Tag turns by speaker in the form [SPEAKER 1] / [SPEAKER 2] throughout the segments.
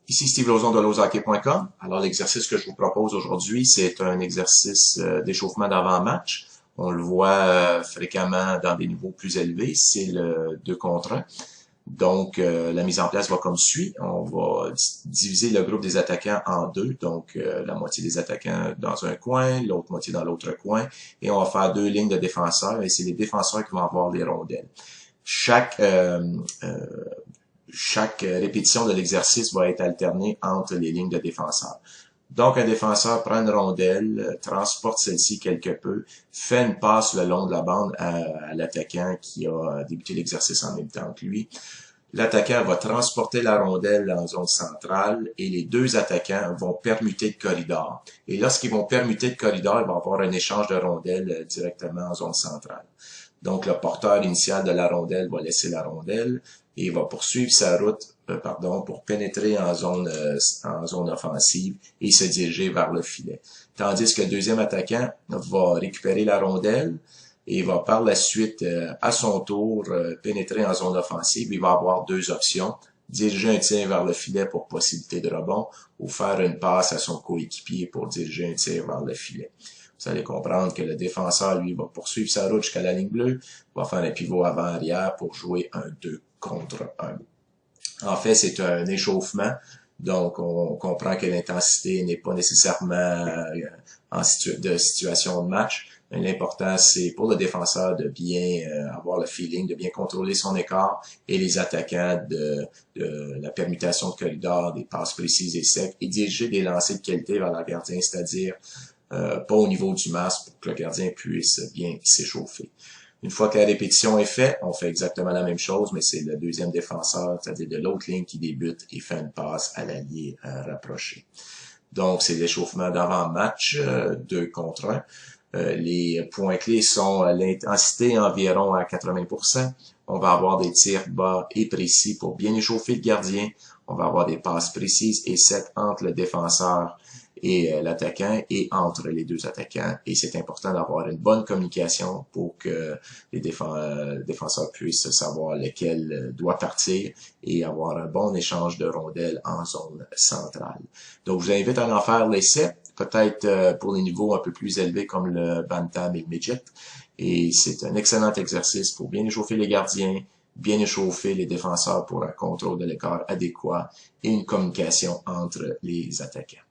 [SPEAKER 1] Ici Steve Lauzon de lozhockey.com. Alors l'exercice que je vous propose aujourd'hui, c'est un exercice d'échauffement d'avant-match. On le voit fréquemment dans des niveaux plus élevés, c'est le 2 contre 1. Donc la mise en place va comme suit. On va diviser le groupe des attaquants en deux, donc la moitié des attaquants dans un coin, l'autre moitié dans l'autre coin, et on va faire deux lignes de défenseurs, et c'est les défenseurs qui vont avoir les rondelles. Chaque répétition de l'exercice va être alternée entre les lignes de défenseurs. Donc, un défenseur prend une rondelle, transporte celle-ci quelque peu, fait une passe le long de la bande à l'attaquant qui a débuté l'exercice en même temps que lui. L'attaquant va transporter la rondelle en zone centrale et les deux attaquants vont permuter de corridor. Et lorsqu'ils vont permuter de corridor, il va y avoir un échange de rondelles directement en zone centrale. Donc, le porteur initial de la rondelle va laisser la rondelle et va poursuivre sa route pour pénétrer en zone offensive et se diriger vers le filet. Tandis que le deuxième attaquant va récupérer la rondelle et va par la suite, à son tour, pénétrer en zone offensive. Il va avoir deux options: diriger un tir vers le filet pour possibilité de rebond ou faire une passe à son coéquipier pour diriger un tir vers le filet. Vous allez comprendre que le défenseur, lui, va poursuivre sa route jusqu'à la ligne bleue, va faire un pivot avant-arrière pour jouer un 2 contre 1. En fait, c'est un échauffement, donc on comprend que l'intensité n'est pas nécessairement de situation de match. L'important, c'est pour le défenseur de bien avoir le feeling, de bien contrôler son écart, et les attaquants de la permutation de corridor, des passes précises et secs, et diriger des lancers de qualité vers le gardien, c'est-à-dire pas au niveau du masque pour que le gardien puisse bien s'échauffer. Une fois que la répétition est faite, on fait exactement la même chose, mais c'est le deuxième défenseur, c'est-à-dire de l'autre ligne, qui débute et fait une passe à l'allié rapproché. Donc, c'est l'échauffement d'avant-match, 2 contre 1. Les points clés sont l'intensité environ à 80%. On va avoir des tirs bas et précis pour bien échauffer le gardien. On va avoir des passes précises et secs entre le défenseur et l'attaquant et entre les deux attaquants. Et c'est important d'avoir une bonne communication pour que les défenseurs puissent savoir lequel doit partir et avoir un bon échange de rondelles en zone centrale. Donc, je vous invite à en faire l'essai, peut-être pour les niveaux un peu plus élevés comme le bantam et le midget. Et c'est un excellent exercice pour bien échauffer les gardiens, bien échauffer les défenseurs pour un contrôle de l'écart adéquat et une communication entre les attaquants.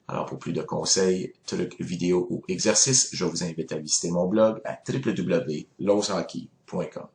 [SPEAKER 1] Alors, pour plus de conseils, trucs, vidéos ou exercices, je vous invite à visiter mon blog à www.lozhockey.com.